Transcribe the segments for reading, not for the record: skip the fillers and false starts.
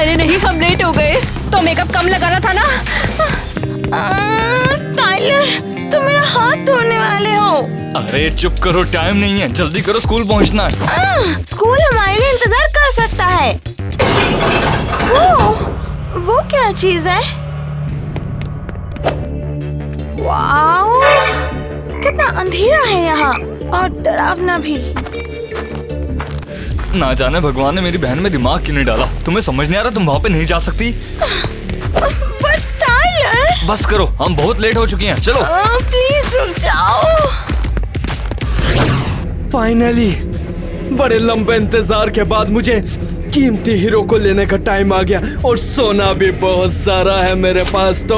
अरे नहीं, हम लेट हो गए। तो मेकअप कम लगाना था ना। टाइलर, तुम मेरा हाथ धोने वाले हो। अरे चुप करो, टाइम नहीं है, जल्दी करो, स्कूल पहुंचना है। स्कूल हमारे लिए इंतजार कर सकता है। वो क्या चीज है? वाओ, कितना अंधेरा है यहाँ और डरावना भी। ना जाने भगवान ने मेरी बहन में दिमाग क्यों नहीं डाला। तुम्हें समझ नहीं आ रहा तुम वहाँ पे नहीं जा सकती? बट टाइलर, बस करो, हम बहुत लेट हो चुके हैं, चलो। प्लीज रुक जाओ। फाइनली बड़े लंबे इंतजार के बाद मुझे कीमती हीरो को लेने का टाइम आ गया और सोना भी बहुत सारा है मेरे पास। तो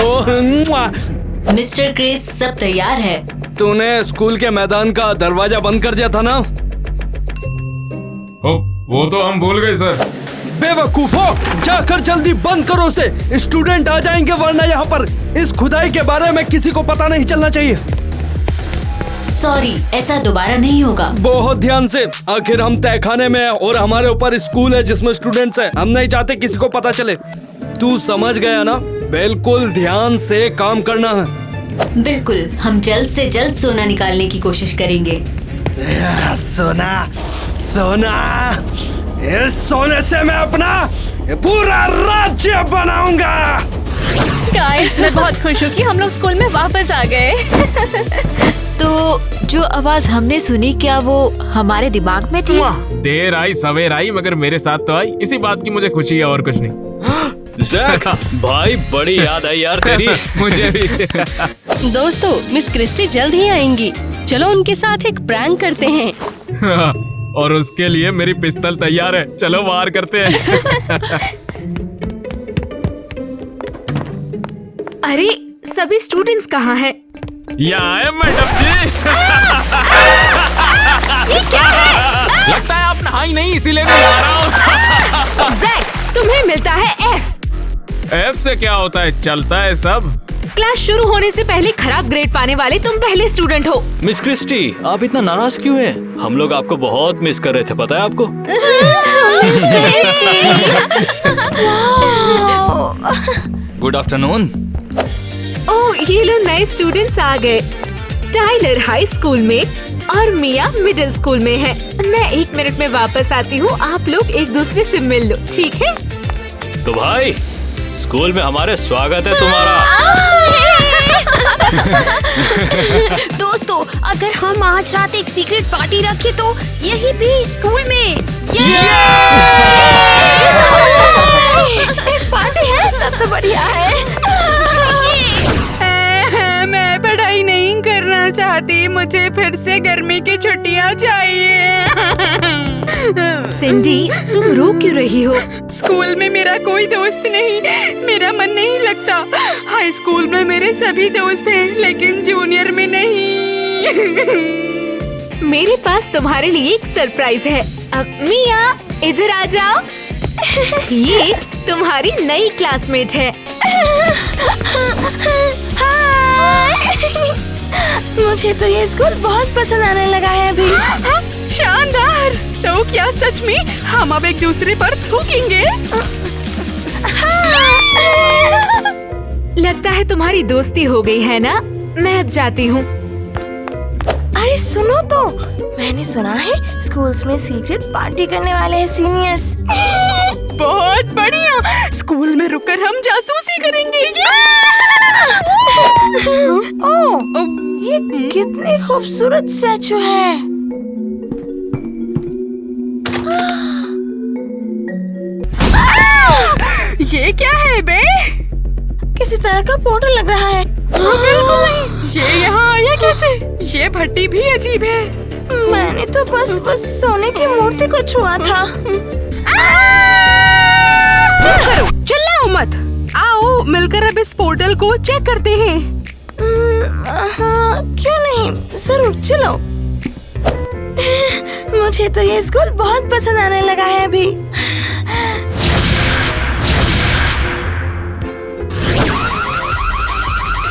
मिस्टर क्रिस, सब तैयार है। तूने स्कूल के मैदान का दरवाजा बंद कर दिया था ना? वो तो हम भूल गए सर। बेवकूफो, जाकर जल्दी बंद करो उसे, स्टूडेंट आ जाएंगे, वरना यहाँ पर इस खुदाई के बारे में किसी को पता नहीं चलना चाहिए। सॉरी, ऐसा दोबारा नहीं होगा। बहुत ध्यान से, आखिर हम तहखाने में हैं और हमारे ऊपर स्कूल है जिसमें स्टूडेंट्स हैं। हम नहीं चाहते किसी को पता चले। तू समझ गया ना? बिल्कुल ध्यान से काम करना है। बिल्कुल, हम जल्द से जल्द सोना निकालने की कोशिश करेंगे। सोना, सोना, इस सोने से मैं अपना पूरा राज्य बनाऊंगा। गाइस, मैं बहुत खुश हूँ कि हम लोग स्कूल में वापस आ गए। तो जो आवाज हमने सुनी, क्या वो हमारे दिमाग में थी? देर आई सवेर आई, मगर मेरे साथ तो आई। इसी बात की मुझे खुशी है और कुछ नहीं। जैक, भाई बड़ी याद आई यार तेरी। मुझे भी। दोस्तों, मिस क्रिस्टी जल्द ही आएंगी। चलो उनके साथ एक प्रैंक करते हैं। और उसके लिए मेरी पिस्तौल तैयार है, चलो वार करते हैं। अरे सभी स्टूडेंट्स कहाँ हैं? यहाँ है मैडम जी। ये क्या है? लगता है आप नहाई नहीं, इसीलिए मैं आ रहा हूँ। जैक, तुम्हें मिलता है F। F से क्या होता है? चलता है सब। क्लास शुरू होने से पहले खराब ग्रेड पाने वाले तुम पहले स्टूडेंट हो। मिस क्रिस्टी, आप इतना नाराज क्यों हैं? हम लोग आपको बहुत मिस कर रहे थे, पता है आपको? Good afternoon. ओह, ये लो नए स्टूडेंट्स आ गए। टाइलर हाई स्कूल में और मिया मिडिल स्कूल में है। मैं 1 मिनट में वापस आती हूँ, आप लोग एक दूसरे से मिल लो, ठीक है? तो भाई, स्कूल में हमारे स्वागत है तुम्हारा। दोस्तों, अगर हम आज रात एक सीक्रेट पार्टी रखें तो यही भी स्कूल में। एक पार्टी है तब तो बढ़िया है। मैं पढ़ाई नहीं करना चाहती, मुझे फिर से गर्मी की छुट्टियां चाहिए। सिंडी, तुम रो क्यों रही हो? स्कूल में मेरा कोई दोस्त नहीं, मेरा मन नहीं लगता। हाई स्कूल में मेरे सभी दोस्त हैं, लेकिन जूनियर में नहीं। मेरे पास तुम्हारे लिए एक सरप्राइज है। मिया, इधर आ जाओ। ये तुम्हारी नई क्लासमेट है। मुझे तो ये स्कूल बहुत पसंद आने लगा है अभी। शानदार! तो क्या सच में हम अब एक दूसरे पर थूकेंगे? लगता है तुम्हारी दोस्ती हो गई है ना? मैं अब जाती हूँ। अरे सुनो तो, मैंने सुना है स्कूल्स में सीक्रेट पार्टी करने वाले हैं सीनियर्स। बहुत बढ़िया, स्कूल में रुककर हम जासूसी करेंगे। ओह, ये कितनी खूबसूरत स्टैचू है। ये क्या है बे? किसी तरह का पोर्टल लग रहा है। बिल्कुल नहीं, ये यहाँ आया कैसे? ये भट्टी भी अजीब है। मैंने तो बस सोने की मूर्ति को छुआ था। चुप करो, चिल्लाओ मत। आओ मिलकर अब इस पोर्टल को चेक करते हैं। हाँ, क्यों नहीं, जरूर चलो। मुझे तो ये स्कूल बहुत पसंद आने लगा है अभी।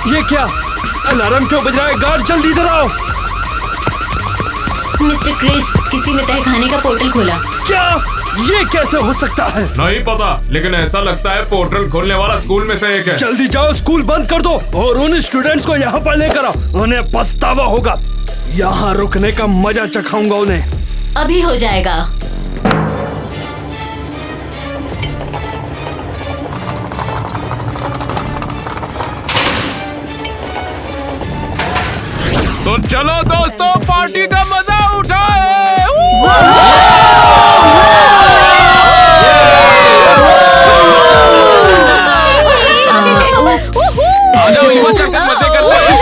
ये क्या? अलार्म क्यों बज रहा है? गार्ड, जल्दी इधर आओ। मिस्टर क्रिस, किसी ने तहखाने का पोर्टल खोला। क्या? ये कैसे हो सकता है? नहीं पता, लेकिन ऐसा लगता है पोर्टल खोलने वाला स्कूल में से एक है। जल्दी जाओ, स्कूल बंद कर दो और उन स्टूडेंट्स को यहाँ पर लेकर आओ। उन्हें पछतावा होगा। यहाँ रुकने का मजा चखाऊंगा उन्हें। अभी हो जाएगा। तो चलो दोस्तों, पार्टी का मजा उठाए। आ जाओ, मजे करते हैं।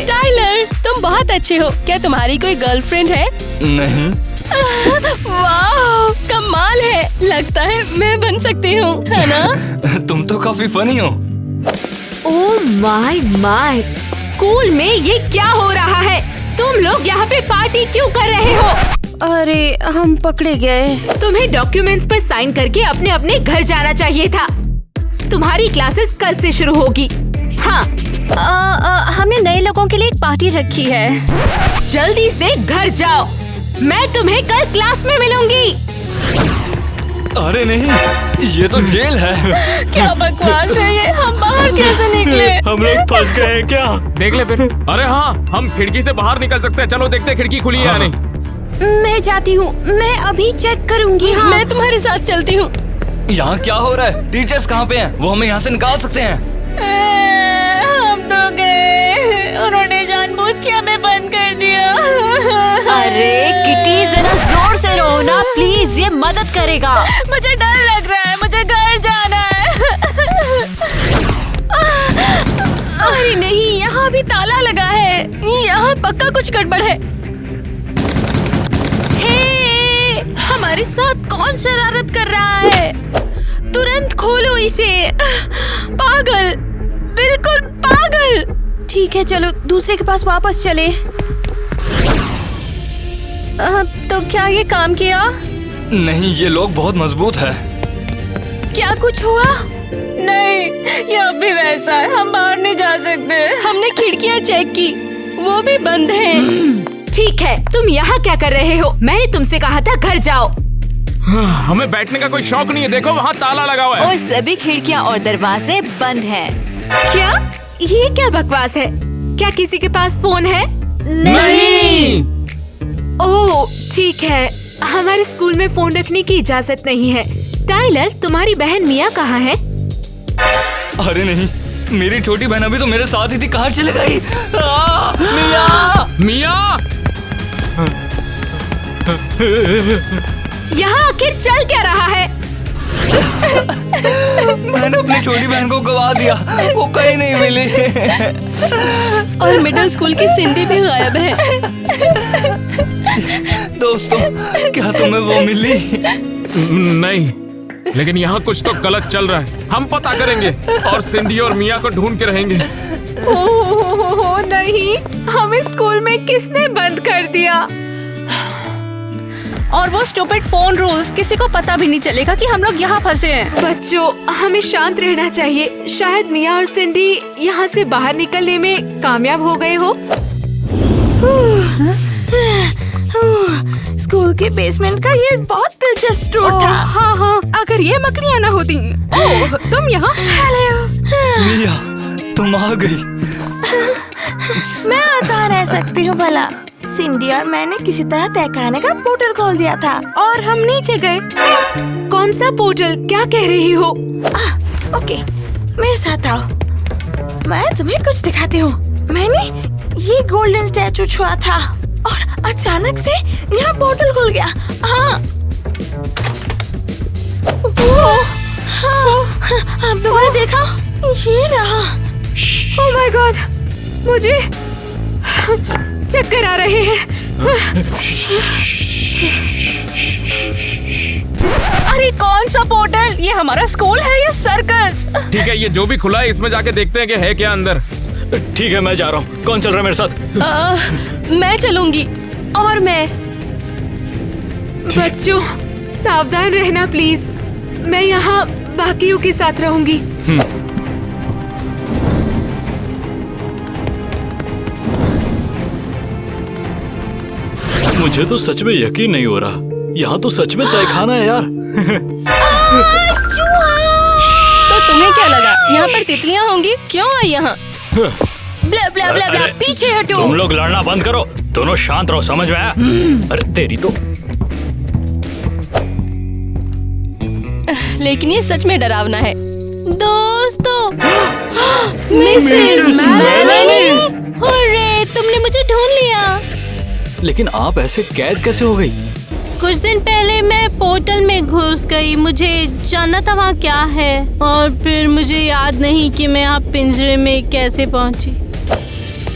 टाइलर, तुम बहुत अच्छे हो। क्या तुम्हारी कोई गर्लफ्रेंड है? नहीं। वाह, कमाल है। लगता है मैं बन सकती हूँ, है ना? तुम तो काफी फनी हो। ओह माय माय, स्कूल में ये क्या हो रहा है? तुम लोग यहाँ पे पार्टी क्यों कर रहे हो? अरे हम पकड़े गए। तुम्हें डॉक्यूमेंट्स पर साइन करके अपने अपने घर जाना चाहिए था। तुम्हारी क्लासेस कल से शुरू होगी। हाँ, हमने नए लोगों के लिए एक पार्टी रखी है। जल्दी से घर जाओ, मैं तुम्हें कल क्लास में मिलूंगी। अरे नहीं, ये तो जेल है। क्या बकवास है ये, हम बाहर कैसे निकले? हम लोग फंस गए हैं क्या? देख ले फिर। अरे हाँ, हम खिड़की से बाहर निकल सकते हैं। चलो देखते हैं खिड़की खुली है या नहीं। मैं जाती हूँ, मैं अभी चेक करूँगी। हाँ। मैं तुम्हारे साथ चलती हूँ। यहाँ क्या हो रहा है? टीचर्स कहाँ पे हैं? वो हमें यहाँ से निकाल सकते हैं। हम तो गए, उन्होंने जानबूझ के हमें बंद कर दिया। अरे किटी, जरा जोर से रो ना प्लीज, ये मदद करेगा। मुझे डर लग रहा है, मुझे घर जाना है। अरे नहीं, यहाँ भी ताला लगा है। यहाँ पक्का कुछ गड़बड़ है। हे, हमारे साथ कौन शरारत कर रहा है? तुरंत खोलो इसे। पागल, बिल्कुल पागल। ठीक है, चलो दूसरे के पास वापस चले। तो क्या ये काम किया? नहीं, ये लोग बहुत मजबूत है। क्या कुछ हुआ? नहीं, ये अब भी वैसा है। हम बाहर नहीं जा सकते। हमने खिड़कियाँ चेक की, वो भी बंद हैं। ठीक है, तुम यहाँ क्या कर रहे हो? मैंने तुमसे कहा था घर जाओ। हमें बैठने का कोई शौक नहीं है। देखो वहाँ ताला लगा हुआ है। और सभी खिड़कियाँ और दरवाजे बंद हैं। क्या? ये क्या बकवास है? क्या किसी के पास फोन है? नहीं। ओह ठीक है, हमारे स्कूल में फोन रखने की इजाजत नहीं है। टाइलर, तुम्हारी बहन मिया कहाँ है? अरे नहीं, मेरी छोटी बहन अभी तो मेरे साथ ही थी। कहाँ चले गई? मिया! मिया! यहाँ आखिर चल क्या रहा है? मैंने अपनी छोटी बहन को गवा दिया, वो कहीं नहीं मिली। और मिडिल स्कूल की सिंडी भी गायब है। दोस्तों, क्या तुम्हें वो मिली? नहीं, लेकिन यहाँ कुछ तो गलत चल रहा है। हम पता करेंगे और सिंडी और मिया को ढूंढ के रहेंगे। ओह नहीं, हमें स्कूल में किसने बंद कर दिया? और वो स्टूपिड फोन रूल्स, किसी को पता भी नहीं चलेगा कि हम लोग यहाँ फंसे हैं। बच्चों, हमें शांत रहना चाहिए। शायद मिया और सिंडी यहाँ से बाहर निकलने में कामयाब हो गए हो। स्कूल के बेसमेंट का ये बहुत दिलचस्प टूर था। हाँ हाँ, अगर ये मकड़ियाँ ना होती। ओह, तुम यहाँ? मिया, तुम आ गई। मैं आता रह सकती हूँ भला। सिंडी और मैंने किसी तरह तहखाने का पोर्टल खोल दिया था और हम नीचे गए। कौन सा पोर्टल? क्या कह रही हो? ओके, मेरे साथ आओ, मैं तुम्हें कुछ दिखाती हूँ। मैंने ये गोल्डन स्टैचू छुआ था और अचानक से यहाँ पोर्टल खुल गया। हाँ, आप लोगों ने देखा? ये रहा। ओह माय गॉड, मुझे चक्कर आ रहे हैं। अरे कौन सा पोर्टल? ये हमारा स्कूल है या सर्कस? ठीक है, ये जो भी खुला है इसमें जाके देखते हैं कि है क्या अंदर। ठीक है, मैं जा रहा हूँ। कौन चल रहा है मेरे साथ? मैं चलूंगी। और मैं। बच्चों, सावधान रहना प्लीज। मैं यहाँ बाकियों के साथ रहूंगी। मुझे तो सच में यकीन नहीं हो रहा। यहाँ तो सच में तहखाना है यार। तो तुम्हें क्या लगा यहाँ पर तितलियाँ होंगी? क्यों आई यहाँ? ब्ला ब्ला ब्ला ब्ला, पीछे हटो। तुम लोग लड़ना बंद करो, दोनों शांत रहो, समझ में आया? अरे तेरी तो। लेकिन ये सच में डरावना है। दोस्तों, मिसेस मेलानी, अरे तुमने मुझे ढूंढ लिया। लेकिन आप ऐसे कैद कैसे हो गई? कुछ दिन पहले मैं पोर्टल में घुस गई। मुझे जानना था वहाँ क्या है, और फिर मुझे याद नहीं कि मैं आप पिंजरे में कैसे पहुँची।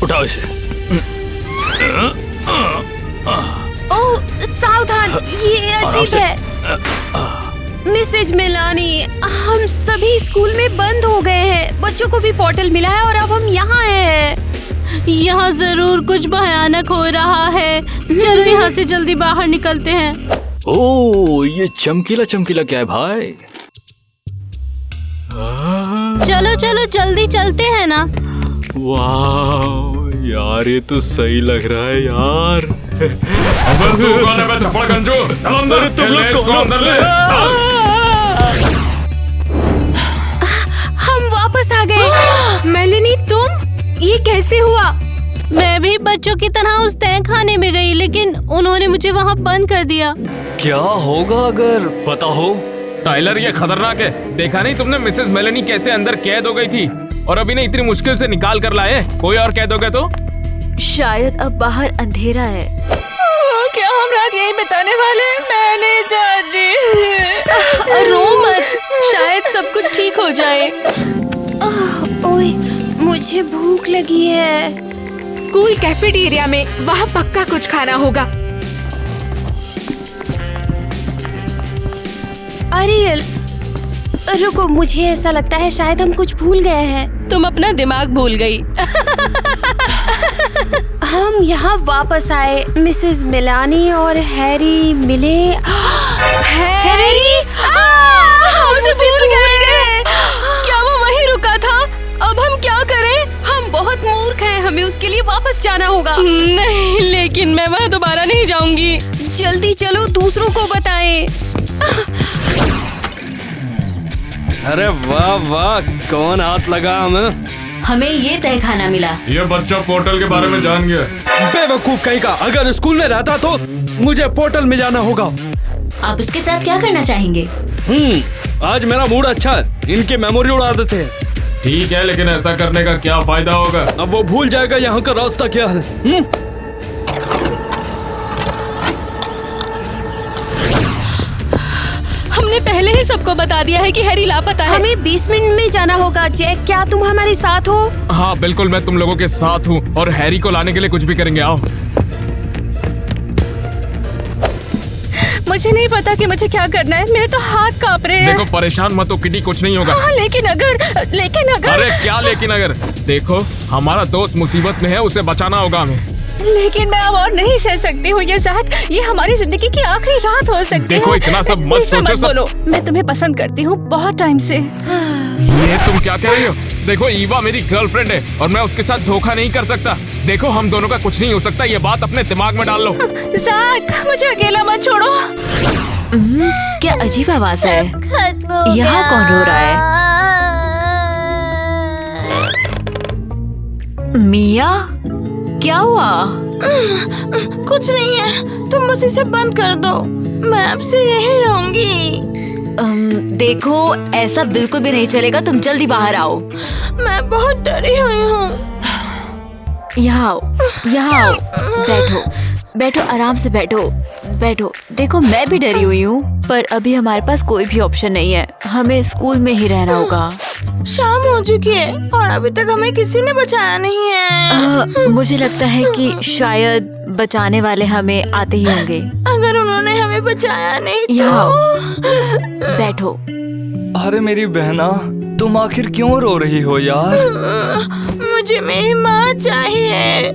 उठाओ इसे। ओह सावधान, ये अजीब है। मिसेज मेलानी, हम सभी स्कूल में बंद हो गए हैं। बच्चों को भी पोर्टल मिला है और अब हम यहाँ हैं। यहाँ जरूर कुछ भयानक हो रहा है। चलो यहाँ से जल्दी बाहर निकलते हैं। ओह, ये चमकीला चमकीला क्या है भाई? चलो चलो जल्दी चलते हैं ना। वाह यार, ये तो सही लग रहा है यार। अबे तू कौन है बे चपड़ गंजू? चल अंदर, तुम लोग ले इसको कौन हो? अंदर ले। हम वापस आ गए। मेलानी, तुम? ये कैसे हुआ? मैं भी बच्चों की तरह उस तहखाने में गई, लेकिन उन्होंने मुझे वहाँ बंद कर दिया। क्या होगा अगर पता हो? टाइलर, ये खतरनाक है। देखा नहीं तुमने मिसेस मेलानी कैसे अंदर कैद हो गई थी, और अभी ने इतनी मुश्किल से निकाल कर लाए। कोई और कैद हो गया तो? शायद अब बाहर अंधेरा है। क्या हम रात यही बिताने वाले? मैं नहीं चाहती। रो मत, शायद सब कुछ ठीक हो जाए। ओए, मुझे भूख लगी है। स्कूल कैफेटेरिया में, वहाँ पक्का कुछ खाना होगा। अरियल, रुको, मुझे ऐसा लगता है शायद हम कुछ भूल गए हैं। तुम अपना दिमाग भूल गई। हम यहाँ वापस आए। मिसेस मेलानी और हैरी मिले। हैरी, हमसे भूल गए। क्या वो वहीं रुका था? अब हम क्या करें? हम बहुत मूर्ख हैं, हमें उसके लिए वापस जाना होगा। नहीं, लेकिन मैं वहाँ दोबारा नहीं जाऊंगी। जल्दी चलो, दूसरों को बताएं। अरे वाह वाह, कौन हाथ लगा हमें? हमें ये तहखाना मिला। ये बच्चा पोर्टल के बारे में जान गया। बेवकूफ कहीं का, अगर स्कूल में रहता तो मुझे पोर्टल में जाना होगा। आप इसके साथ क्या करना चाहेंगे? आज मेरा मूड अच्छा है, इनकी मेमोरी उड़ा देते हैं। ठीक है, लेकिन ऐसा करने का क्या फायदा होगा? अब वो भूल जाएगा यहाँ का रास्ता क्या है। हमने पहले ही सबको बता दिया है कि हैरी लापता है। हमें 20 मिनट में जाना होगा। जैक, क्या तुम हमारे साथ हो? हाँ बिल्कुल, मैं तुम लोगों के साथ हूँ, और हैरी को लाने के लिए कुछ भी करेंगे। आओ। मुझे नहीं पता कि मुझे क्या करना है। मेरे तो हाथ कांप रहे हैं। देखो, परेशान मत हो किटी, कुछ नहीं होगा। हाँ, लेकिन अगर अरे क्या लेकिन अगर? देखो, हमारा दोस्त मुसीबत में है, उसे बचाना होगा हमें। लेकिन मैं अब और नहीं सह सकती हूँ ये ज़ाहक। ये हमारी जिंदगी की आखिरी रात हो सकती है। देखो, इतना सब मत बीच में सोचो। बोलो। मैं तुम्हें पसंद करती हूँ बहुत टाइम से। ये तुम क्या कह रही हो? देखो, ईवा मेरी गर्लफ्रेंड है और मैं उसके साथ धोखा नहीं कर सकता। देखो, हम दोनों का कुछ नहीं हो सकता, ये बात अपने दिमाग में डाल लो। ज़ाहक, मुझे अकेला मत छोड़ो। क्या अजीब आवाज है। यहाँ कौन रो रहा है? मिया, क्या हुआ? कुछ नहीं है, तुम बस इसे बंद कर दो। मैं आपसे यही रहूंगी। देखो, ऐसा बिल्कुल भी नहीं चलेगा। तुम जल्दी बाहर आओ। मैं बहुत डरी हुई हूँ। यहाँ आओ, यहाँ आओ। बैठो, बैठो, आराम से बैठो, बैठो। देखो, मैं भी डरी हुई हूँ, पर अभी हमारे पास कोई भी ऑप्शन नहीं है। हमें स्कूल में ही रहना होगा। शाम हो चुकी है और अभी तक हमें किसी ने बचाया नहीं है। मुझे लगता है कि शायद बचाने वाले हमें आते ही होंगे। अगर उन्होंने हमें बचाया नहीं तो। यहाँ बैठो। अरे मेरी बहना, तुम आखिर क्यों रो रही हो यार? मुझे मेरी माँ चाहिए।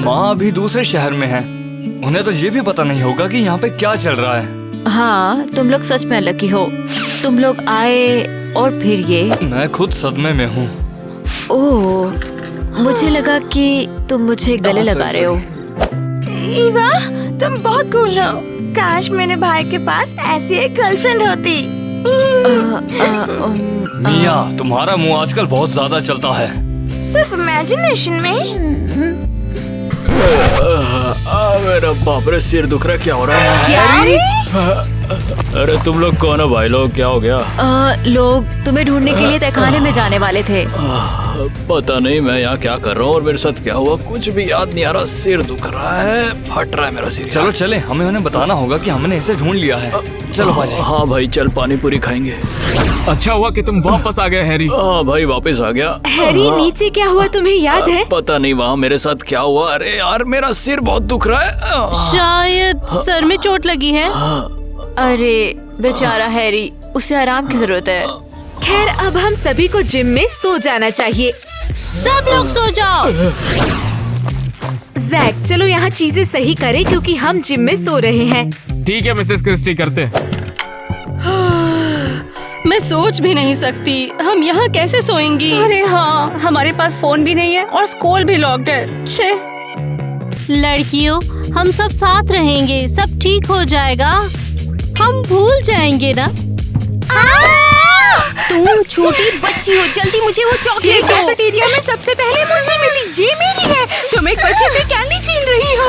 माँ अभी दूसरे शहर में है, उन्हें तो ये भी पता नहीं होगा कि यहाँ पे क्या चल रहा है। हाँ, तुम लोग सच में लकी हो। तुम लोग आए और फिर ये। मैं खुद सदमे में हूँ। ओह, मुझे लगा कि तुम मुझे गले लगा रहे हो। ईवा, तुम बहुत कूल हो। काश मेरे भाई के पास ऐसी एक गर्लफ्रेंड होती। मिया, तुम्हारा मुंह आजकल बहुत ज्यादा चलता है। सिर्फ इमेजिनेशन में। मेरा बाप रे, सिर दुख रहा है। क्या हो रहा है? अरे तुम लोग कौन हो भाई लोग? क्या हो गया? लोग तुम्हें ढूंढने के लिए तहखाने में जाने वाले थे। पता नहीं मैं यहाँ क्या कर रहा हूँ और मेरे साथ क्या हुआ, कुछ भी याद नहीं आ रहा। सिर दुख रहा है, फट रहा है मेरा सिर। चलो चले, हमें उन्हें बताना होगा कि हमने इसे ढूंढ लिया है। चलो बाजी। हाँ भाई चल, पानी पूरी खाएंगे। अच्छा हुआ कि तुम वापस आ गए हैरी। हाँ भाई वापस आ गया। हैरी नीचे क्या हुआ तुम्हें याद है? पता नहीं वहाँ मेरे साथ क्या हुआ। अरे यार मेरा सिर बहुत दुख रहा है। शायद सर में चोट लगी है। अरे बेचारा हैरी, उसे आराम की जरूरत है। खैर अब हम सभी को जिम में सो जाना चाहिए। सब लोग सो जाओ। जैक चलो यहाँ चीजें सही करें क्योंकि हम जिम में सो रहे हैं। ठीक है मिसेस क्रिस्टी, करते। मैं सोच भी नहीं सकती, हम यहाँ कैसे सोएंगी? अरे हाँ, हमारे पास फोन भी नहीं है और स्कूल भी लॉक्ड है। छे। लड़कियों, हम सब साथ रहेंगे, सब ठीक हो जाएगा। हम भूल जाएंगे ना। तुम छोटी बच्ची हो, जल्दी मुझे वो ये चॉकलेट दो। कैफेटेरिया में सबसे पहले मुझे मिली, ये मेरी है। तुम एक बच्ची से कैंडी छीन रही हो।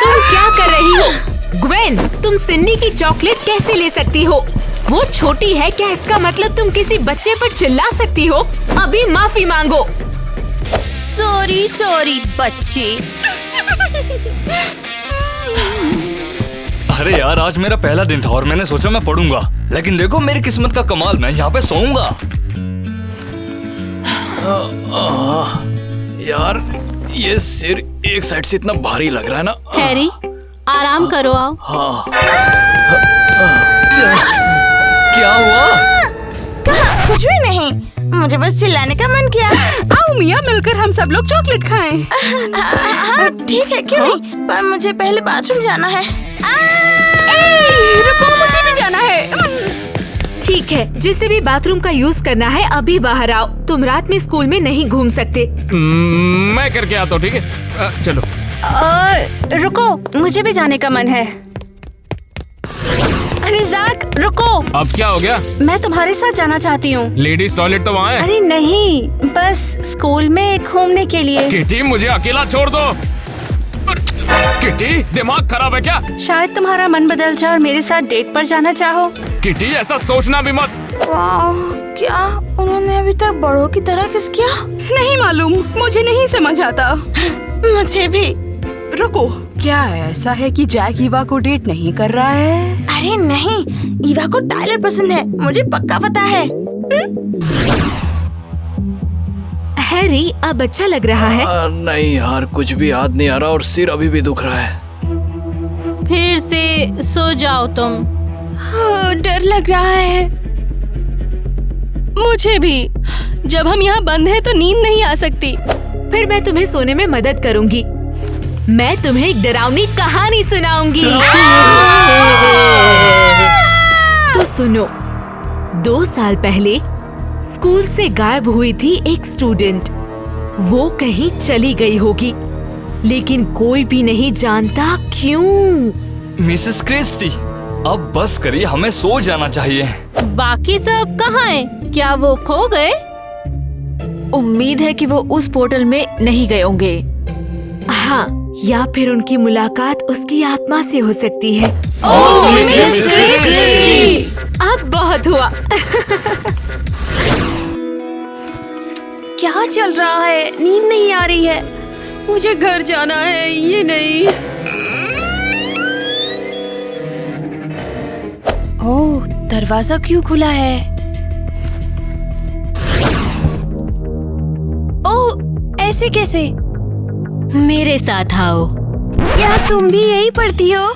तुम क्या कर रही हो? ग्वेन, तुम सिन्नी की चॉकलेट कैसे ले सकती हो? वो छोटी है क्या इसका मतलब तुम किसी बच्चे पर चिल्ला सकती हो? अभी माफी मांगो। सॉरी सॉरी बच्चे। अरे यार, आज मेरा पहला दिन था और मैंने सोचा मैं पढ़ूंगा, लेकिन देखो मेरी किस्मत का कमाल, मैं यहाँ पे सोऊंगा। यार ये सिर एक साइड से इतना भारी लग रहा है ना। हैरी आराम करो, आओ। हाँ। क्या हुआ? कहा, कुछ भी नहीं, मुझे बस चिल्लाने का मन किया। आओ मिया, मिलकर हम सब लोग चॉकलेट खाएं। हाँ ठीक है, क्यों नहीं, पर मुझे पहले बाथरूम जाना है। रुको, मुझे भी जाना है। ठीक है, जिसे भी बाथरूम का यूज करना है अभी बाहर आओ। तुम रात में स्कूल में नहीं घूम सकते। मैं करके आता हूँ, ठीक है? चलो। रुको, मुझे भी जाने का मन है। अरे जैक रुको। अब क्या हो गया? मैं तुम्हारे साथ जाना चाहती हूँ। लेडीज टॉयलेट तो वहाँ है। अरे नहीं, बस स्कूल में घूमने के लिए। किटी मुझे अकेला छोड़ दो। किटी दिमाग खराब है क्या? शायद तुम्हारा मन बदल जाए और मेरे साथ डेट पर जाना चाहो। किटी ऐसा सोचना भी मत। वाह, क्या उन्होंने अभी तक बड़ों की तरह किस किया? नहीं मालूम, मुझे नहीं समझ आता। मुझे भी। रुको, क्या ऐसा है कि जैक ईवा को डेट नहीं कर रहा है? अरे नहीं, ईवा को टाइलर पसंद है, मुझे पक्का पता है। हैरी अब अच्छा लग रहा है? नहीं यार, कुछ भी याद नहीं आ रहा और सिर अभी भी दुख रहा है। फिर से सो जाओ तुम। डर लग रहा है। मुझे भी। जब हम यहाँ बंद हैं तो नींद नहीं आ सकती। फिर मैं तुम्हें सोने में मदद करूंगी। मैं तुम्हें एक डरावनी कहानी सुनाऊंगी। तो सुनो, 2 साल पहले स्कूल से गायब हुई थी एक स्टूडेंट। वो कहीं चली गई होगी, लेकिन कोई भी नहीं जानता क्यों। मिसेस क्रिस्टी, अब बस करिए, हमें सो जाना चाहिए। बाकी सब कहाँ हैं? क्या वो खो गए? उम्मीद है कि वो उस पोर्टल में नहीं गए होंगे। हाँ, या फिर उनकी मुलाकात उसकी आत्मा से हो सकती है। Mrs Christie! अब बहुत हुआ। क्या चल रहा है? नींद नहीं आ रही है। मुझे घर जाना है। ये नहीं। ओह, दरवाजा क्यों खुला है? ओह, ऐसे कैसे? मेरे साथ आओ। क्या तुम भी यही पढ़ती हो?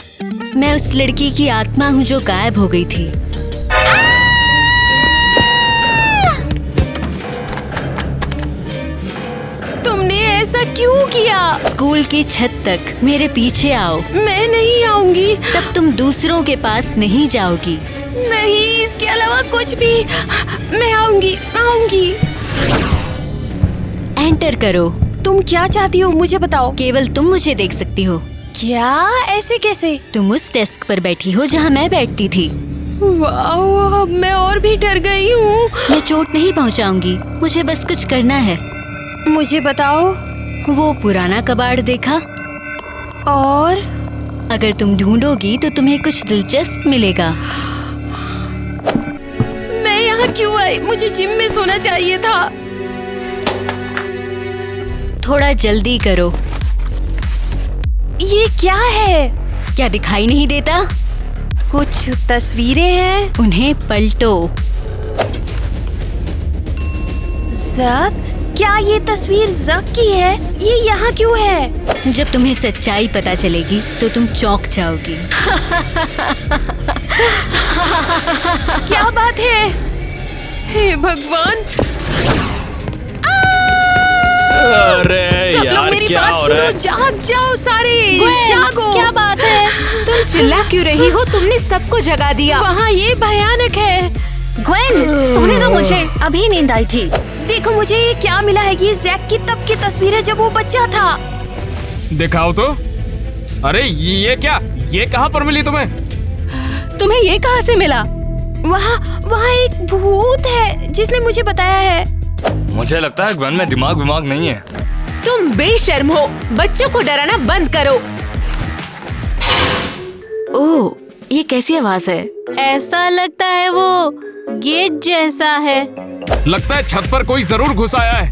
मैं उस लड़की की आत्मा हूँ जो गायब हो गई थी। तुमने ऐसा क्यों किया? स्कूल की छत तक मेरे पीछे आओ। मैं नहीं आऊंगी। तब तुम दूसरों के पास नहीं जाओगी। नहीं, इसके अलावा कुछ भी। मैं आऊंगी। एंटर करो। तुम क्या चाहती हो मुझे बताओ। केवल तुम मुझे देख सकती हो। क्या? ऐसे कैसे? तुम उस डेस्क पर बैठी हो जहाँ मैं बैठती थी। वाह, मैं और भी डर गई हूँ। मैं चोट नहीं पहुँचाऊंगी, मुझे बस कुछ करना है। मुझे बताओ। वो पुराना कबाड़ देखा? और? अगर तुम ढूंढोगी तो तुम्हें कुछ दिलचस्प मिलेगा। मैं यहाँ क्यों आई? मुझे जिम में सोना चाहिए था। थोड़ा जल्दी करो। ये क्या है? क्या दिखाई नहीं देता? कुछ तस्वीरें हैं। उन्हें पलटो। ज़क? क्या ये तस्वीर ज़क की है? ये यहाँ क्यों है? जब तुम्हें सच्चाई पता चलेगी तो तुम चौंक जाओगी। क्या बात है? हे भगवान! अरे सब लोग यार, मेरी क्या बात हो रहा सुनो, है? जाग जाओ सारे, जागो। क्या बात है? तुम चिल्ला क्यों रही हो? तुमने सबको जगा दिया। वहाँ ये भयानक है। ग्वेन, सोने दो मुझे, अभी नींद आई थी। देखो मुझे ये क्या मिला है। ये जैक की तब की तस्वीर है जब वो बच्चा था। दिखाओ तो। अरे ये क्या? ये कहाँ पर मिली तुम्हें? तुम्हें ये कहाँ से मिला? वहाँ एक भूत है जिसने मुझे बताया है। मुझे लगता है ग्वेन में दिमाग नहीं है। तुम बेशर्म हो, बच्चों को डराना बंद करो। ओह, ये कैसी आवाज है? ऐसा लगता है वो गेट जैसा है। लगता है छत पर कोई जरूर घुस आया है।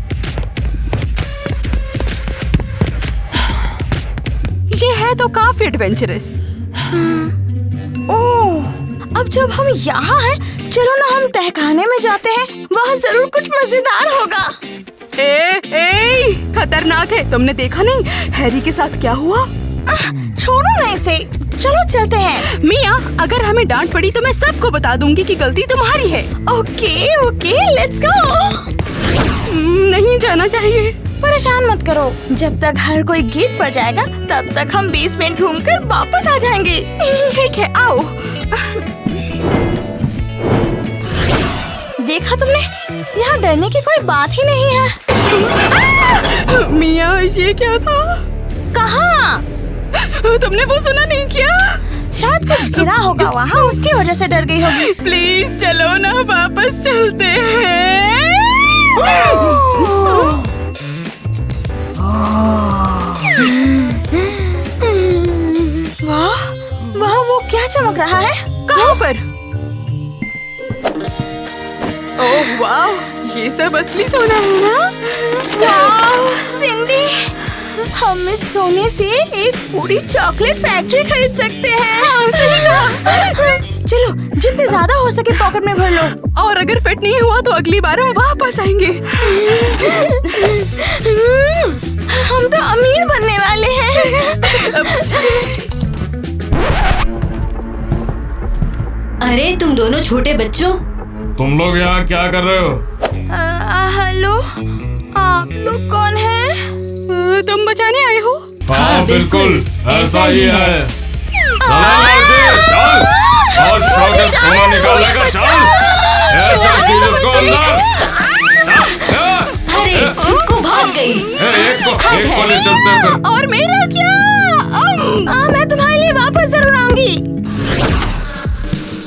ये है तो काफी एडवेंचरस। ओह, अब जब हम यहाँ हैं, चलो ना हम तहखाने में जाते हैं। वहाँ जरूर कुछ मजेदार होगा। खतरनाक है। तुमने देखा नहीं हैरी के साथ क्या हुआ? छोड़ो ना इसे, चलो चलते हैं। मिया, अगर हमें डांट पड़ी तो मैं सबको बता दूंगी कि गलती तुम्हारी है। Okay okay, let's go. नहीं जाना चाहिए। परेशान मत करो, जब तक हर कोई गेट पर जाएगा तब तक हम बेसमेंट घूमकर वापस आ जाएंगे। ठीक है, आओ। देखा तुमने, यहाँ डरने की कोई बात ही नहीं है। मिया, ये क्या था? कहाँ? तुमने वो सुना नहीं क्या? शायद कुछ गिरा होगा वहाँ, उसकी वजह से डर गई होगी। प्लीज चलो ना, वापस चलते हैं। वाह, वहाँ वो क्या चमक रहा है? कहाँ पर? ओह वाह, ये सब असली सोना है ना? वाह सिंडी, हम इस सोने से एक पूरी चॉकलेट फैक्ट्री खरीद सकते हैं। हाँ, सही कहा। चलो, जितने ज्यादा हो सके पॉकेट में भर लो। और अगर फिट नहीं हुआ तो अगली बार हम वापस आएंगे। हम तो अमीर बनने वाले हैं। अरे तुम दोनों छोटे बच्चों, तुम लोग यहाँ क्या कर रहे हो? हेलो, आप लोग कौन हैं? तुम बचाने आए हो? हाँ बिल्कुल, ऐसा ही है। और शॉकर सोना निकाल लेगा। अरे छुटकू भाग गई। एक को ले चलते हैं फिर। और मेरा क्या? मैं तुम्हारे लिए वापस जरूर आऊंगी।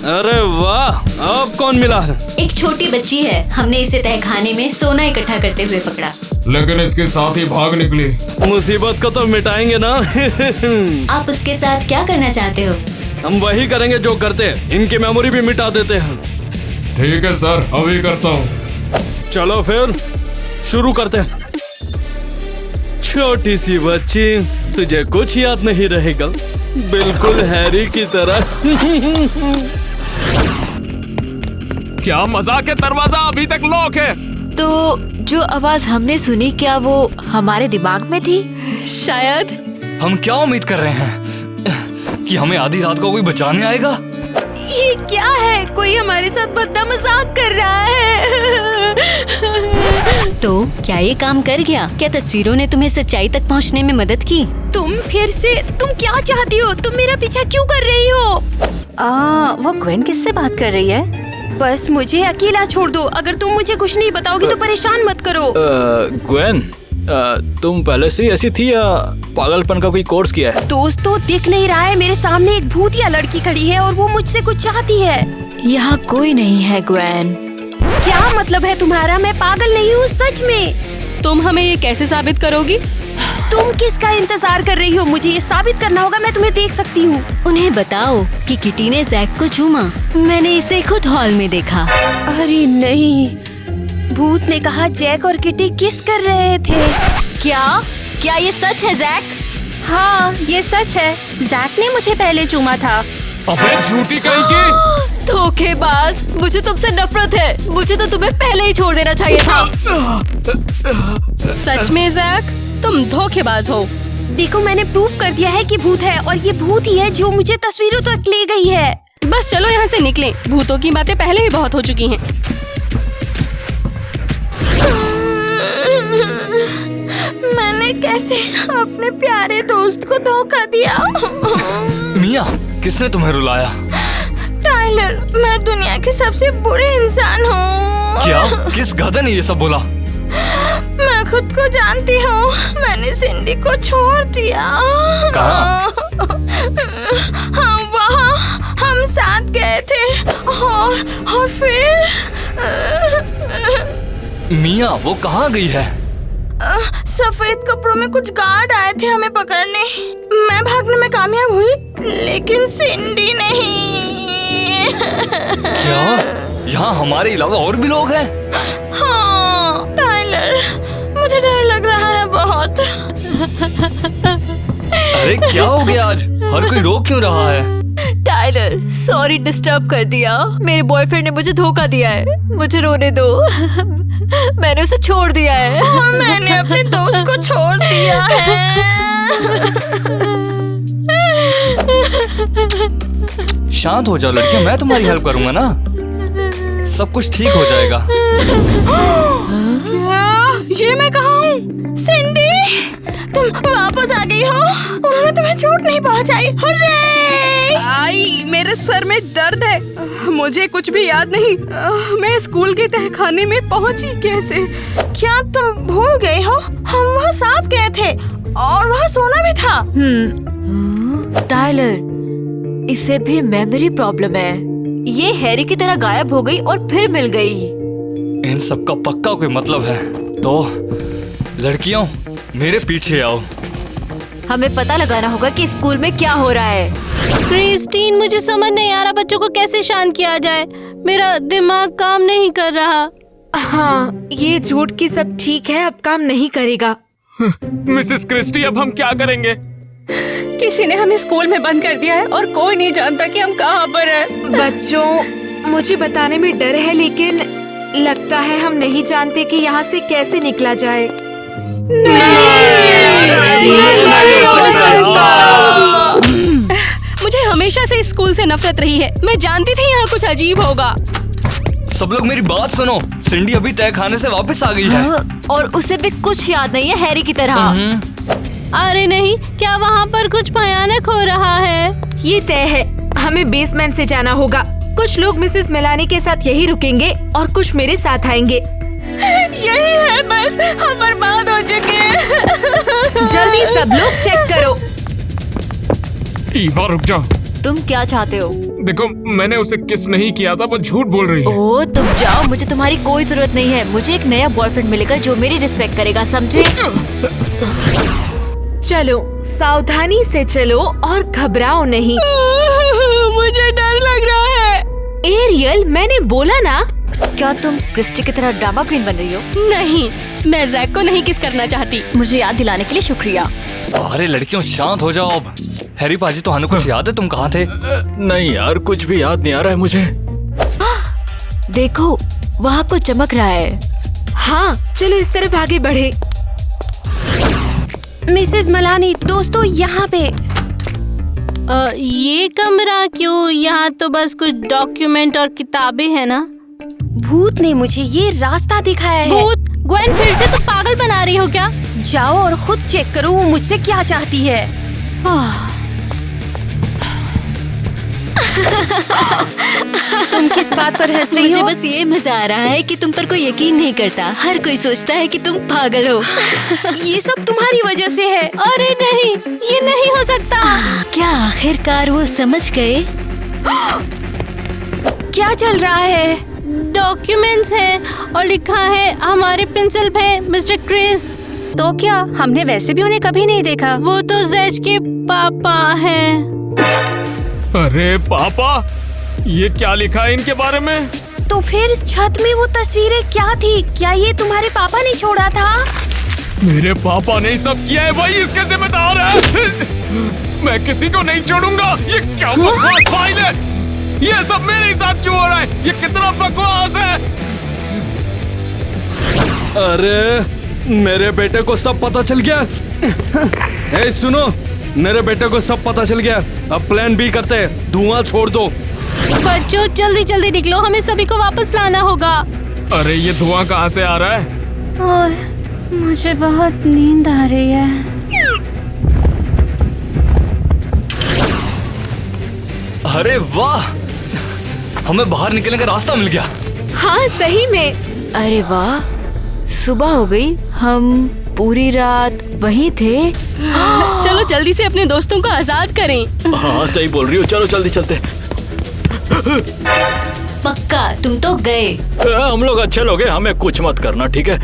अरे वाह, अब कौन मिला है? एक छोटी बच्ची है, हमने इसे तहखाने में सोना इकट्ठा करते हुए पकड़ा। लेकिन इसके साथ ही भाग निकली। मुसीबत को तो मिटाएंगे ना। आप उसके साथ क्या करना चाहते हो? हम वही करेंगे जो करते हैं, इनकी मेमोरी भी मिटा देते हैं। ठीक है सर, अभी करता हूँ। चलो फिर शुरू करते हैं। छोटी सी बच्ची, तुझे कुछ याद नहीं रहेगा, बिल्कुल हैरी की तरह। क्या मजाक है, दरवाजा अभी तक लॉक है। तो जो आवाज हमने सुनी, क्या वो हमारे दिमाग में थी? शायद। हम क्या उम्मीद कर रहे हैं कि हमें आधी रात को कोई बचाने आएगा? ये क्या है? कोई हमारे साथ भद्दा मजाक कर रहा है। तो क्या ये काम कर गया? क्या तस्वीरों ने तुम्हें सच्चाई तक पहुंचने में मदद की? तुम क्या चाहती हो? तुम मेरा पीछा क्यों कर रही हो? वो ग्वेन किससे बात कर रही है? बस मुझे अकेला छोड़ दो। अगर तुम मुझे कुछ नहीं बताओगी तो परेशान मत करो। ग्वेन, तुम पहले से ही ऐसी थी या पागलपन का कोई कोर्स किया है? दोस्तों दिख नहीं रहा है, मेरे सामने एक भूतिया लड़की खड़ी है और वो मुझसे कुछ चाहती है। यहाँ कोई नहीं है ग्वेन। क्या मतलब है तुम्हारा? मैं पागल नहीं हूँ सच में। तुम हमें ये कैसे साबित करोगी? तुम किसका इंतजार कर रही हो? मुझे ये साबित करना होगा, मैं तुम्हें देख सकती हूँ। उन्हें बताओ कि किटी ने जैक को चूमा। मैंने इसे खुद हॉल में देखा। अरे नहीं, भूत ने कहा जैक और किटी किस कर रहे थे। क्या ये सच है जैक? हाँ ये सच है, जैक ने मुझे पहले चूमा था। अबे झूठी कहीं की। धोखेबाज, मुझे तुमसे नफरत है। मुझे तो तुम्हें पहले ही छोड़ देना चाहिए था। सच में जैक, तुम धोखेबाज हो। देखो मैंने प्रूफ कर दिया है कि भूत है और ये भूत ही है जो मुझे तस्वीरों तक ले गई है। बस चलो यहाँ से निकलें। भूतों की बातें पहले ही बहुत हो चुकी हैं। मैंने कैसे अपने प्यारे दोस्त को धोखा दिया? मिया, किसने तुम्हें रुलाया? टाइलर, मैं दुनिया के सबसे बुरे इंसान हूँ। क्या? किस गधा ने ये सब बोला? मैं खुद को जानती हूँ, मैंने सिंडी को छोड़ दिया। कहाँ? हम वहाँ हम साथ गए थे और फिर मिया, वो कहाँ गई है? सफेद कपड़ों में कुछ गार्ड आए थे हमें पकड़ने। मैं भागने में कामयाब हुई, लेकिन सिंडी नहीं। क्या? यहाँ हमारे अलावा और भी लोग हैं? हाँ टाइलर, मुझे डर लग रहा है बहुत। अरे क्या हो गया आज? हर कोई रो क्यों रहा है? टाइलर, सॉरी डिस्टर्ब कर दिया। मेरे बॉयफ्रेंड ने मुझे धोखा दिया है, मुझे रोने दो। मैंने उसे छोड़ दिया है। और मैंने अपने दोस्त को छोड़ दिया है। शांत हो जाओ लड़कियां, मैं तुम्हारी हेल्प करूंगा ना। सब कुछ ठीक हो जाएगा। ये मैं कहाँ हूँ? सिंडी, तुम वापस आ गई हो। उन्होंने तुम्हें चोट नहीं पहुँचाई। हुर्रे! आई, मेरे सर में दर्द है। मुझे कुछ भी याद नहीं। मैं स्कूल के तहखाने में पहुंची कैसे? क्या तुम भूल गए हो? हम वहाँ साथ गए थे और वहाँ सोना भी था। टाइलर, इसे भी मेमोरी प्रॉब्लम है। ये हैरी की तरह गायब हो गई और फिर मिल गई। इन सब का पक्का कोई मतलब है। तो लड़कियों, मेरे पीछे आओ। हमें पता लगाना होगा कि स्कूल में क्या हो रहा है। क्रिस्टीन, मुझे समझ नहीं आ रहा बच्चों को कैसे शांत किया जाए। मेरा दिमाग काम नहीं कर रहा। हाँ, ये झूठ की सब ठीक है, अब काम नहीं करेगा। मिसेस क्रिस्टी, अब हम क्या करेंगे? किसी ने हमें स्कूल में बंद कर दिया है और कोई नहीं जानता कि हम कहाँ पर हैं। बच्चों, मुझे बताने में डर है, लेकिन लगता है हम नहीं जानते कि यहाँ से कैसे निकला जाए। मुझे हमेशा से इस स्कूल से नफरत रही है। मैं जानती थी यहाँ कुछ अजीब होगा। सब लोग मेरी बात सुनो। सिंडी अभी तहखाने से वापस आ गई है। और उसे भी कुछ याद नहीं है हैरी की तरह। अरे नहीं, क्या वहाँ पर कुछ भयानक हो रहा है? ये तय है, हमें बेसमेंट से जाना होगा। कुछ लोग मिसेस मेलानी के साथ यही रुकेंगे और कुछ मेरे साथ आएंगे। यही है बस, हम बर्बाद हो चुके हैं। जल्दी सब लोग चेक करो। ईवा, रुक जाओ। तुम क्या चाहते हो? देखो, मैंने उसे किस नहीं किया था, वो झूठ बोल रही है। ओह, तुम जाओ, मुझे तुम्हारी कोई जरूरत नहीं है। मुझे एक नया बॉयफ्रेंड मिलेगा जो मेरी रिस्पेक्ट करेगा, समझे? चलो, सावधानी से चलो और घबराओ नहीं। मुझे डर लग रहा है। एरियल, मैंने बोला ना। क्या तुम क्रिस्टी की तरह ड्रामा क्वीन बन रही हो? नहीं, मैं जैक को नहीं किस करना चाहती। मुझे याद दिलाने के लिए शुक्रिया। अरे लड़कियों, शांत हो जाओ अब। हैरी पाजी, तो हमें कुछ याद है? तुम कहाँ थे? नहीं यार, कुछ भी याद नहीं आ रहा है मुझे। देखो, वहाँ कुछ चमक रहा है। हाँ, चलो इस तरफ आगे बढ़े। मिसेस मलानी, दोस्तों यहाँ पे। ये कमरा क्यों? यहाँ तो बस कुछ डॉक्यूमेंट और किताबें हैं ना। भूत ने मुझे ये रास्ता दिखाया है। भूत? ग्वेन, फिर से तुम पागल बना रही हो क्या? जाओ और खुद चेक करो वो मुझसे क्या चाहती है। तुम किस बात पर हंस रही मुझे हो? बस ये मजा आ रहा है कि तुम पर कोई यकीन नहीं करता। हर कोई सोचता है कि तुम पागल हो। ये सब तुम्हारी वजह से है। अरे नहीं, ये नहीं हो सकता। क्या आखिरकार वो समझ गए? क्या चल रहा है? डॉक्यूमेंट्स है और लिखा है हमारे प्रिंसिपल है मिस्टर क्रिस। तो क्या हमने वैसे भी उन्हें कभी नहीं देखा? वो तो जैज के पापा हैं। अरे पापा, ये क्या लिखा है इनके बारे में? तो फिर छत में वो तस्वीरें क्या थी? क्या ये तुम्हारे पापा ने छोड़ा था? मेरे पापा ने सब किया है, वही इसके जिम्मेदार है। मैं किसी को नहीं छोड़ूंगा। ये क्या बकवास फाइल है? ये सब मेरे साथ क्यों हो रहा है? ये कितना बकवास है। अरे मेरे बेटे को सब पता चल गया। ए सुनो, मेरे बेटे को सब पता चल गया। अब प्लान बी करते हैं। धुआं छोड़ दो। बच्चों जल्दी जल्दी निकलो, हमें सभी को वापस लाना होगा। अरे ये धुआं कहाँ से आ रहा है? ओह, मुझे बहुत नींद आ रही है। अरे वाह, हमें बाहर निकलने का रास्ता मिल गया। हाँ सही में। अरे वाह, सुबह हो गई। हम पूरी रात वहीं थे। चलो जल्दी से अपने दोस्तों को आजाद करें। हाँ सही बोल रही हो, चलो जल्दी चलते। पक्का तुम तो गए। हम लोग अच्छे लोग हैं, हमें कुछ मत करना, ठीक है?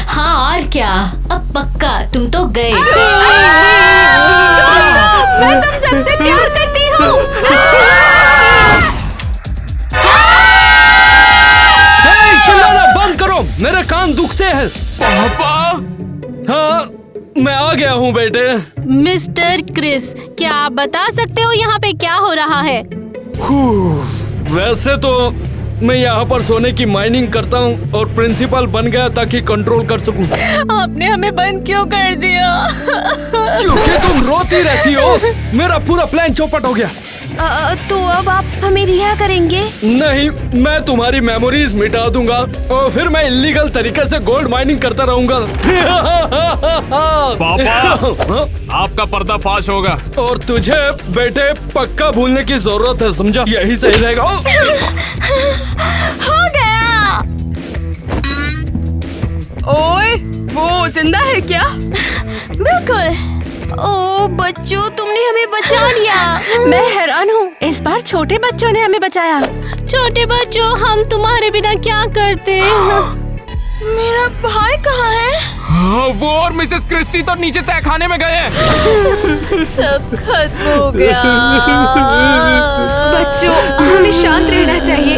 हाँ और क्या, अब पक्का तुम तो गए। मैं तुम सबसे प्यार करती हूँ। चिल्लाना बंद करो, मेरे कान दुखते हैं। पापा, हाँ मैं आ गया हूँ बेटे। मिस्टर क्रिस, क्या आप बता सकते हो यहाँ पे क्या हो रहा है? वैसे तो मैं यहाँ पर सोने की माइनिंग करता हूँ और प्रिंसिपल बन गया ताकि कंट्रोल कर सकूं। आपने हमें बंद क्यों कर दिया? क्योंकि तुम रोती रहती हो। मेरा पूरा प्लान चौपट हो गया। तो अब आप हमें रिहा करेंगे? नहीं, मैं तुम्हारी मेमोरीज मिटा दूंगा और फिर मैं इलीगल तरीके से गोल्ड माइनिंग करता रहूंगा। पापा, आपका पर्दाफाश होगा। और तुझे बेटे पक्का भूलने की जरूरत है, समझा? यही सही रहेगा। हो गया। ओए, वो जिंदा है क्या? बिल्कुल। ओ बच्चों, तुमने हमें बचा लिया। मैं हैरान हूँ, इस बार छोटे बच्चों ने हमें बचाया। छोटे बच्चों, हम तुम्हारे बिना क्या करते? मेरा भाई कहाँ है? हाँ, वो और मिसेस क्रिस्टी तो नीचे तहखाने में गए हैं। सब खत्म हो गया। बच्चों हमें शांत रहना चाहिए।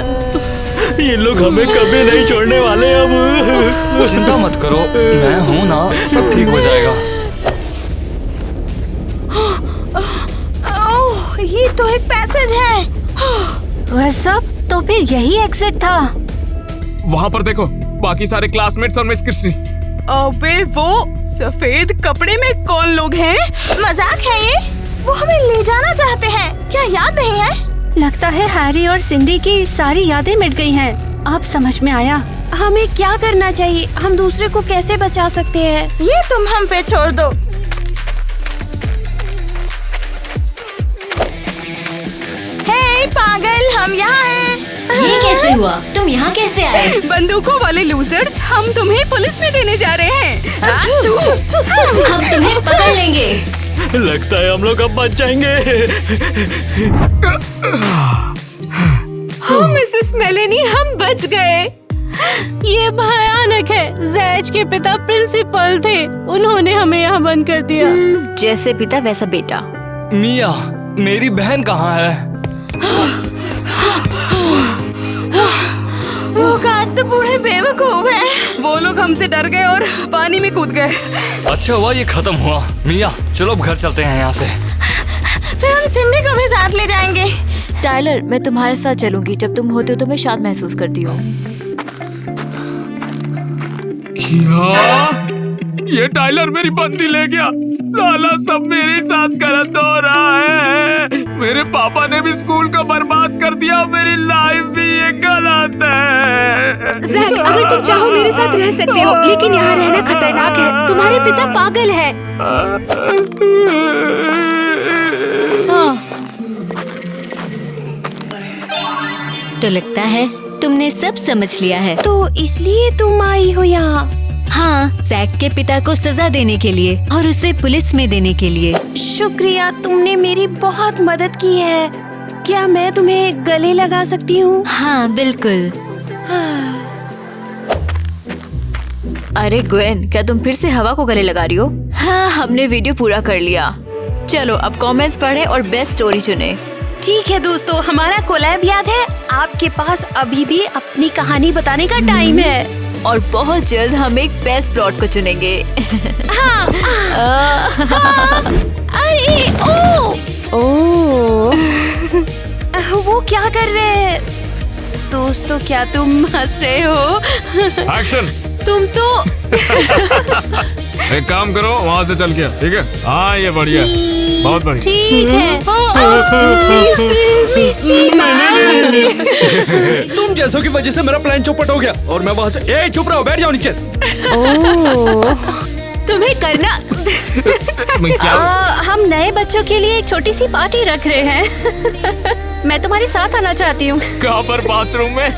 ये लोग हमें कभी नहीं छोड़ने वाले। अब चिंता मत करो, मैं हूँ ना, सब ठीक हो जाएगा। ओह, ये तो एक पैसेज है। वह सब तो फिर यही एग्जिट था। वहाँ पर देखो, बाकी सारे क्लासमेट्स और मिस क्रिस्टी। अबे वो सफेद कपड़े में कौन लोग हैं? मजाक है ये? वो हमें ले जाना चाहते हैं, क्या याद नहीं है? लगता है हैरी और सिंडी की सारी यादें मिट गई हैं। अब समझ में आया। हमें क्या करना चाहिए? हम दूसरे को कैसे बचा सकते हैं? ये तुम हम पे छोड़ दो। हे पागल, हम यहाँ हैं। ये कैसे हुआ? तुम यहाँ कैसे आए? बंदूकों वाले लूजर्स, हम तुम्हें पुलिस में देने जा रहे हैं। हम तुम्हें पकड़ लेंगे। लगता है हम लोग अब बच जाएंगे। हाँ मिसेस मेलेनी, हम बच गए। ये भयानक है। जैज के पिता प्रिंसिपल थे, उन्होंने हमें यहाँ बंद कर दिया। जैसे पिता वैसा बेटा। मिया, मेरी बहन कहाँ है? वो गार्ड तो बूढ़े बेवकूफ हैं। वो लोग हमसे डर गए और पानी में कूद गए। अच्छा हुआ ये खत्म हुआ। मिया चलो अब घर चलते हैं यहाँ से। फिर हम सिंडी को भी साथ ले जाएंगे। टाइलर, मैं तुम्हारे साथ चलूंगी। जब तुम होते हो तो मैं शांत महसूस करती हूँ। क्या? ये टाइलर मेरी बंदी ले गया। साला सब मेरे साथ गलत हो रहा है। मेरे पापा ने भी स्कूल को बर्बाद कर दिया, मेरी लाइफ भी ये गलत है। जैक, अगर तुम चाहो मेरे साथ रह सकते हो, लेकिन यहाँ रहना खतरनाक है। तुम्हारे पिता पागल है। तो लगता है तुमने सब समझ लिया है। तो इसलिए तुम आई हो यहाँ? हाँ, जैक के पिता को सजा देने के लिए और उसे पुलिस में देने के लिए। शुक्रिया, तुमने मेरी बहुत मदद की है। क्या मैं तुम्हें गले लगा सकती हूँ? हाँ बिल्कुल। अरे ग्वेन, क्या तुम फिर से हवा को गले लगा रही हो? हाँ, हमने वीडियो पूरा कर लिया। चलो अब कमेंट्स पढ़े और बेस्ट स्टोरी चुने। ठीक है दोस्तों, हमारा कोलैब याद है? आपके पास अभी भी अपनी कहानी बताने का टाइम है और बहुत जल्द हम एक बेस्ट प्लॉट को चुनेंगे। हाँ, अरे ओ वो क्या कर रहे हैं? दोस्तों, क्या तुम हंस रहे हो? एक्शन। तुम तो एक काम करो, वहाँ से चल के, ठीक है? हाँ, ये बढ़िया, बहुत बढ़िया। ठीक है। तुम जैसों की वजह से मेरा प्लान चौपट हो गया और मैं वहाँ से चुप रहो, बैठ जाओ नीचे। तुम्हें करना क्या? हम नए बच्चों के लिए एक छोटी सी पार्टी रख रहे हैं। मैं तुम्हारे साथ आना चाहती हूँ। कहाँ पर? बाथरूम में?